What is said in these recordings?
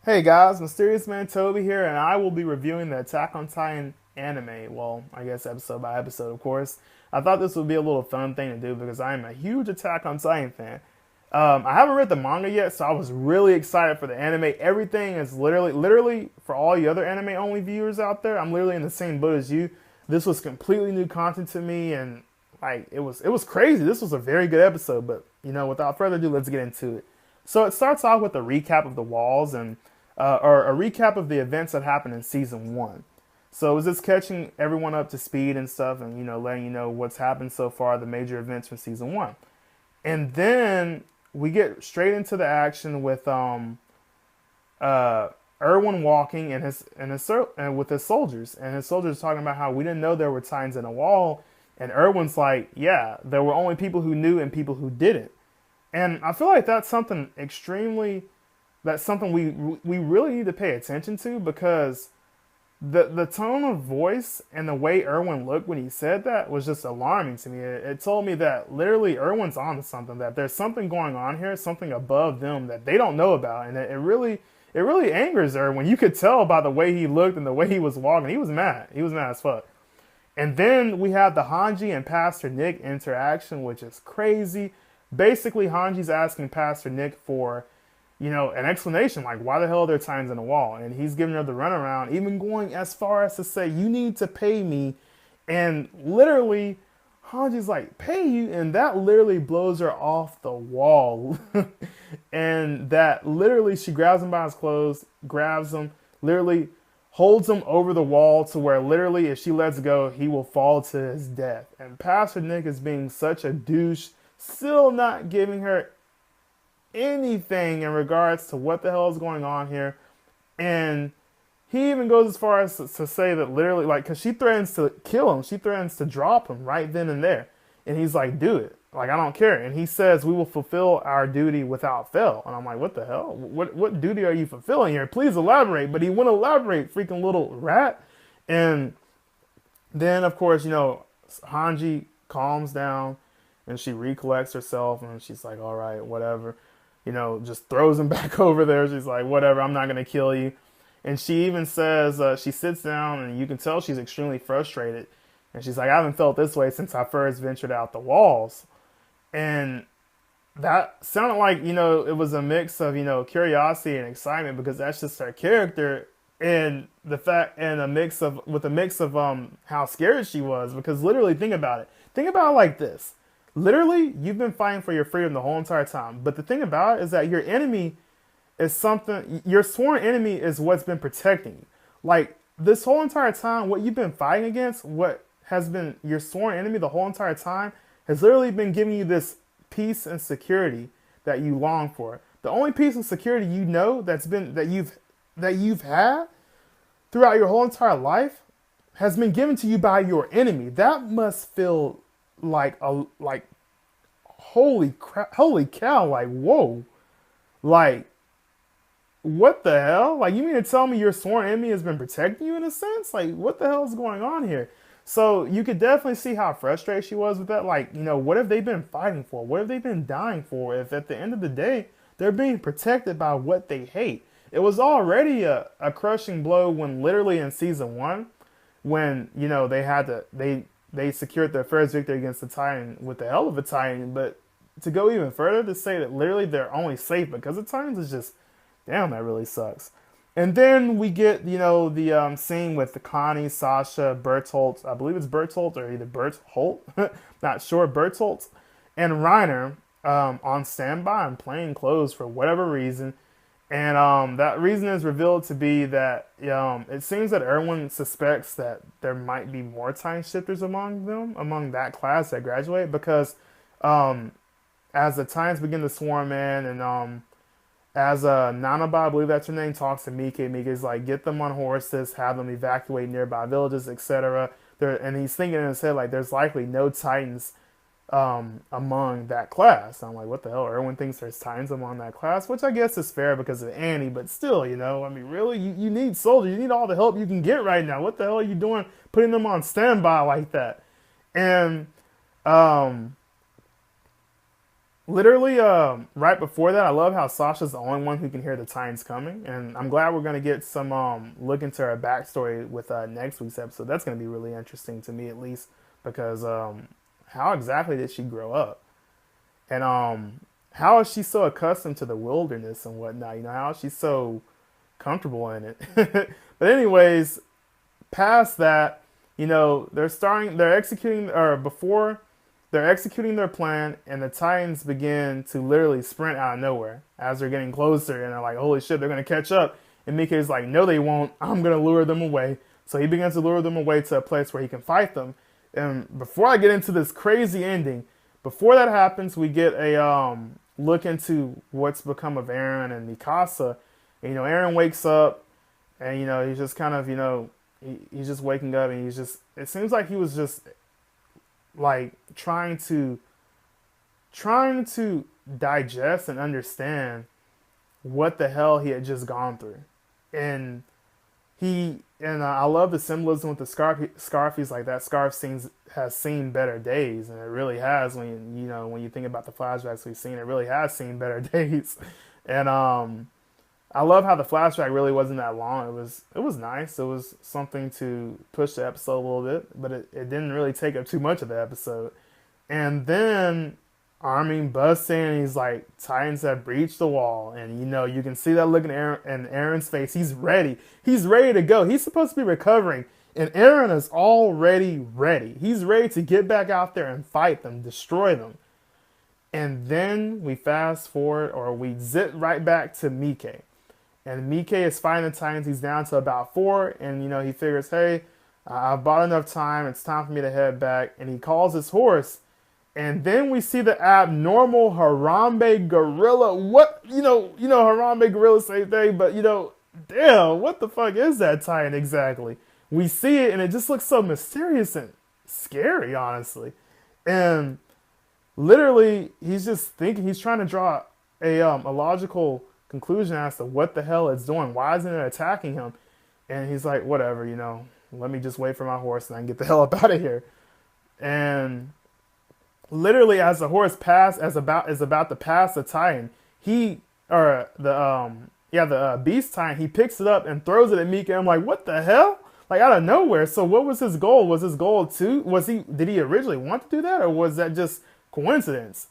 Hey guys, Mysterious Man Toby here, and I will be reviewing the Attack on Titan anime. Well, I guess episode by episode, of course. I thought this would be a little fun thing to do because I am a huge Attack on Titan fan. I haven't read the manga yet, so I was really excited for the anime. Everything is literally for all you other anime only viewers out there. I'm literally in the same boat as you. This was completely new content to me, and like it was crazy. This was a very good episode, but without further ado, let's get into it. So it starts off with a recap of the walls and or a recap of the events that happened in season one. So it was just catching everyone up to speed and stuff, and letting you know what's happened so far, the major events from season one, and then we get straight into the action with Erwin walking and with his soldiers, and his soldiers talking about how we didn't know there were titans in a wall, and Erwin's like, yeah, there were only people who knew and people who didn't, and I feel like that's something we really need to pay attention to because the tone of voice and the way Erwin looked when he said that was just alarming to me. It told me that literally Erwin's on to something, that there's something going on here, something above them that they don't know about, and it really angers Erwin. You could tell by the way he looked and the way he was walking. He was mad. He was mad as fuck. And then we have the Hanji and Pastor Nick interaction, which is crazy. Basically, Hanji's asking Pastor Nick for an explanation, like why the hell are there titans in the wall? And he's giving her the runaround, even going as far as to say, you need to pay me. And literally, Hanji's like, pay you? And that literally blows her off the wall. And that literally, she grabs him by his clothes, grabs him, literally holds him over the wall to where literally, if she lets go, he will fall to his death. And Pastor Nick is being such a douche, still not giving her anything in regards to what the hell is going on here. And he even goes as far as to say that literally, like, because she threatens to kill him, she threatens to drop him right then and there. And he's like, do it. Like, I don't care. And he says, we will fulfill our duty without fail. And I'm like, what the hell? What duty are you fulfilling here? Please elaborate. But he wouldn't elaborate, freaking little rat. And then, of course, Hanji calms down and she recollects herself and she's like, all right, whatever. Just throws him back over there. She's like, whatever, I'm not going to kill you. And she even says, she sits down and you can tell she's extremely frustrated. And she's like, I haven't felt this way since I first ventured out the walls. And that sounded like, it was a mix of, curiosity and excitement because that's just her character. And with a mix of how scared she was. Because literally, think about it. Think about it like this. Literally, you've been fighting for your freedom the whole entire time. But the thing about it is that your enemy is something, your sworn enemy is what's been protecting you. Like, this whole entire time, what you've been fighting against, what has been your sworn enemy the whole entire time, has literally been giving you this peace and security that you long for. The only peace and security that you've had throughout your whole entire life has been given to you by your enemy. That must feel like holy crap, holy cow, like whoa, like what the hell? Like, you mean to tell me your sworn enemy has been protecting you in a sense? Like, what the hell is going on here? So you could definitely see how frustrated she was with that. Like, what have they been fighting for? What have they been dying for? If at the end of the day they're being protected by what they hate. It was already a crushing blow when literally in season one, when they secured their first victory against the Titan with the hell of a Titan. But to go even further, to say that literally they're only safe because of Titans is just, damn, that really sucks. And then we get, the scene with the Connie, Sasha, Bertolt, I believe it's Bertolt or either Bertholt, not sure, Bertolt, and Reiner on standby in plain clothes for whatever reason. And that reason is revealed to be that it seems that Erwin suspects that there might be more time shifters among them, among that class that graduate, because as the Titans begin to swarm in, and as Nanaba, I believe that's her name, talks to Mike, Mike's like, get them on horses, have them evacuate nearby villages, etc. And he's thinking in his head, like, there's likely no Titans among that class. I'm like, what the hell? Everyone thinks there's Titans among that class, which I guess is fair because of Annie, but still, I mean, really? You need soldiers. You need all the help you can get right now. What the hell are you doing putting them on standby like that? And Literally, right before that, I love how Sasha's the only one who can hear the Titans coming, and I'm glad we're gonna get some look into her backstory with next week's episode. That's gonna be really interesting to me, at least, because how exactly did she grow up, and how is she so accustomed to the wilderness and whatnot? You know, how is she so comfortable in it? But anyways, past that, you know, they're executing, or before they're executing their plan, and the Titans begin to literally sprint out of nowhere as they're getting closer, and they're like, holy shit, they're gonna catch up. And Mike's like, no, they won't. I'm gonna lure them away. So he begins to lure them away to a place where he can fight them. And before I get into this crazy ending, before that happens, we get a look into what's become of Eren and Mikasa. And, you know, Eren wakes up, and you know he's just kind of, you know, he's just waking up, and he's just, it seems like he was just like trying to digest and understand what the hell he had just gone through. And I love the symbolism with the scarf. He's like, that has seen better days, and it really has. When you think about the flashbacks we've seen, it really has seen better days. And I love how the flashback really wasn't that long. It was nice. It was something to push the episode a little bit, but it didn't really take up too much of the episode. And then Armin busts in, and he's like, Titans have breached the wall. And you know, you can see that look in Eren's face. He's ready. He's ready to go. He's supposed to be recovering. And Eren is already ready. He's ready to get back out there and fight them, destroy them. And then we fast forward, or we zip right back to Mike. And Mike is fighting the Titans. He's down to about 4. And, you know, he figures, hey, I've bought enough time. It's time for me to head back. And he calls his horse. And then we see the abnormal Harambe gorilla. What? You know, Harambe gorilla same thing. But, you know, damn, what the fuck is that Titan exactly? We see it, and it just looks so mysterious and scary, honestly. And literally, he's just thinking, he's trying to draw a logical conclusion as to what the hell it's doing. Why isn't it attacking him? And he's like, whatever, you know, let me just wait for my horse and I can get the hell up out of here. And literally, as the horse is about to pass the Titan, the beast Titan, he picks it up and throws it at Mika. I'm like, what the hell? Like, out of nowhere. So what was his goal? Was his goal did he originally want to do that, or was that just coincidence?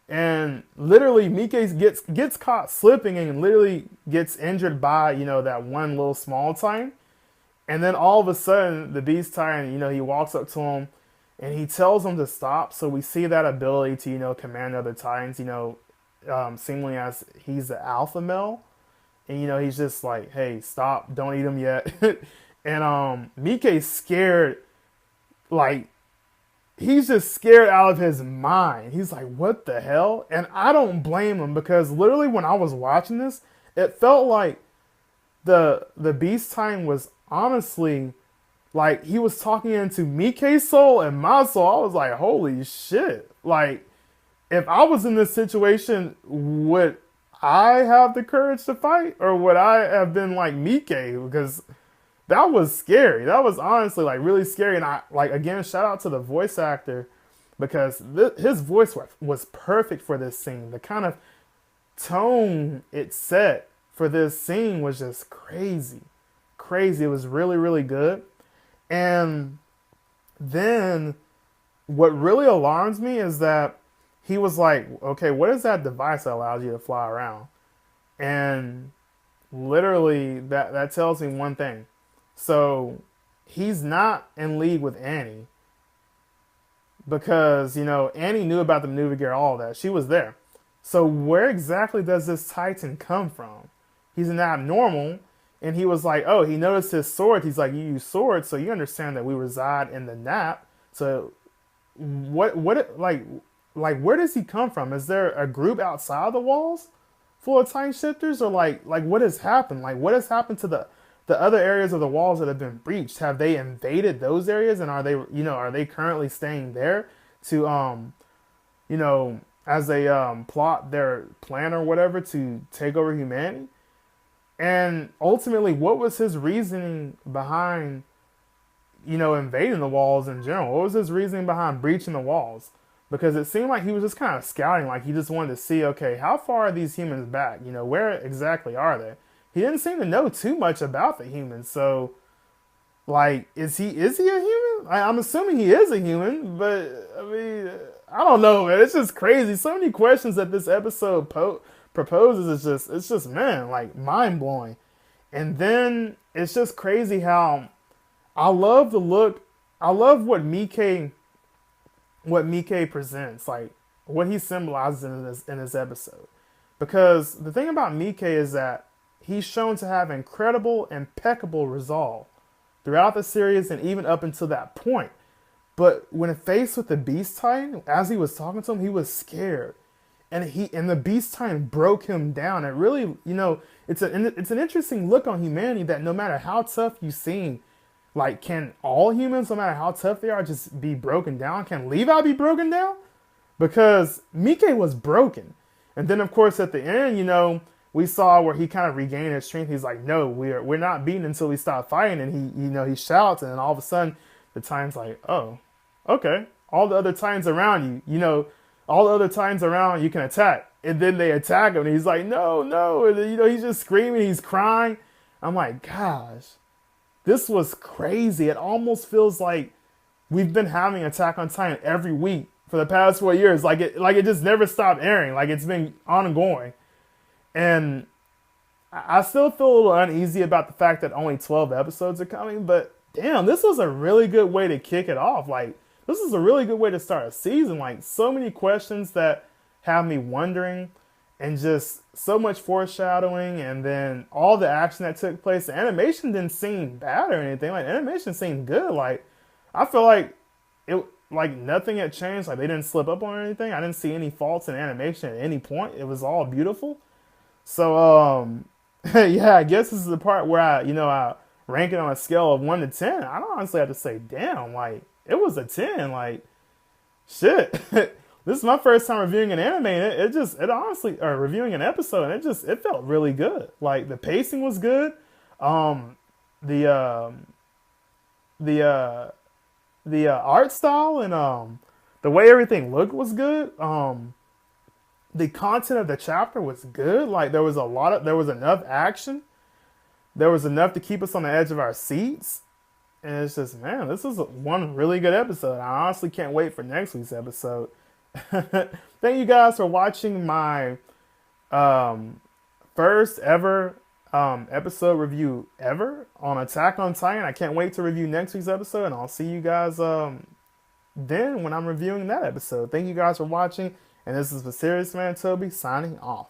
And literally, Mike gets caught slipping and literally gets injured by, you know, that one little small Titan. And then all of a sudden, the Beast Titan, you know, he walks up to him and he tells him to stop. So we see that ability to, you know, command other Titans, you know, seemingly as he's the alpha male. And, you know, he's just like, hey, stop, don't eat him yet. And Mike's scared, like, he's just scared out of his mind. He's like, what the hell? And I don't blame him, because literally when I was watching this, it felt like the Beast Titan was honestly, like, he was talking into Mike's soul and my soul. I was like, holy shit. Like, if I was in this situation, would I have the courage to fight? Or would I have been like Mike? Because that was scary. That was honestly, like, really scary. And I, like, again, shout out to the voice actor, because his voice was perfect for this scene. The kind of tone it set for this scene was just crazy. Crazy. It was really, really good. And then what really alarms me is that he was like, okay, what is that device that allows you to fly around? And literally, that tells me one thing. So he's not in league with Annie, because, you know, Annie knew about the maneuver gear, all that. She was there. So where exactly does this Titan come from? He's an abnormal, and he was like, oh, he noticed his sword. He's like, you use swords, so you understand that we reside in the Nap. So like where does he come from? Is there a group outside the walls full of Titan shifters, or like what has happened? Like, what has happened to the other areas of the walls that have been breached? Have they invaded those areas, and are they currently staying there to as they plot their plan or whatever to take over humanity? And ultimately, what was his reasoning behind invading the walls in general? What was his reasoning behind breaching the walls? because it seemed like he was just kind of scouting, like he just wanted to see, okay, how far are these humans back? You know, where exactly are they? He didn't seem to know too much about the humans, so like, is he a human? I'm assuming he is a human, but I mean, I don't know, man. It's just crazy. So many questions that this episode proposes is just man, like mind blowing. And then it's just crazy how I love the look. I love what Mike presents, like what he symbolizes in this episode. Because the thing about Mike is that he's shown to have incredible, impeccable resolve throughout the series and even up until that point. But when faced with the Beast Titan, as he was talking to him, he was scared, and the Beast Titan broke him down. It really, it's an interesting look on humanity that no matter how tough you seem, like, can all humans, no matter how tough they are, just be broken down? Can Levi be broken down? Because Mike was broken. And then, of course, at the end, we saw where he kind of regained his strength. He's like, no, we're not beaten until we stop fighting. And he shouts, and then all of a sudden, the Titan's like, oh, okay. All the other Titans around all the other Titans around you can attack. And then they attack him, and he's like, no, no. And then, he's just screaming, he's crying. I'm like, gosh. This was crazy. It almost feels like we've been having Attack on Titan every week for the past 4 years. Like it just never stopped airing. Like it's been ongoing. And I still feel a little uneasy about the fact that only 12 episodes are coming. But damn, this was a really good way to kick it off. Like, this is a really good way to start a season. Like, so many questions that have me wondering, and just so much foreshadowing, and then all the action that took place. The animation didn't seem bad or anything. Like, the animation seemed good. Like, I feel like nothing had changed. Like, they didn't slip up on anything. I didn't see any faults in animation at any point. It was all beautiful. So, yeah, I guess this is the part where I rank it on a scale of 1 to 10. I don't honestly have to say, damn, like, it was a 10. Like, shit. This is my first time reviewing an anime, and it honestly, or reviewing an episode, and it felt really good. Like, the pacing was good. The art style and the way everything looked was good. The content of the chapter was good. Like, there was enough action. There was enough to keep us on the edge of our seats. And it's just, man, this is one really good episode. I honestly can't wait for next week's episode. Thank you guys for watching my first ever episode review ever on Attack on Titan. I can't wait to review next week's episode, and I'll see you guys then when I'm reviewing that episode. Thank you guys for watching, and this is the Serious Man Toby signing off.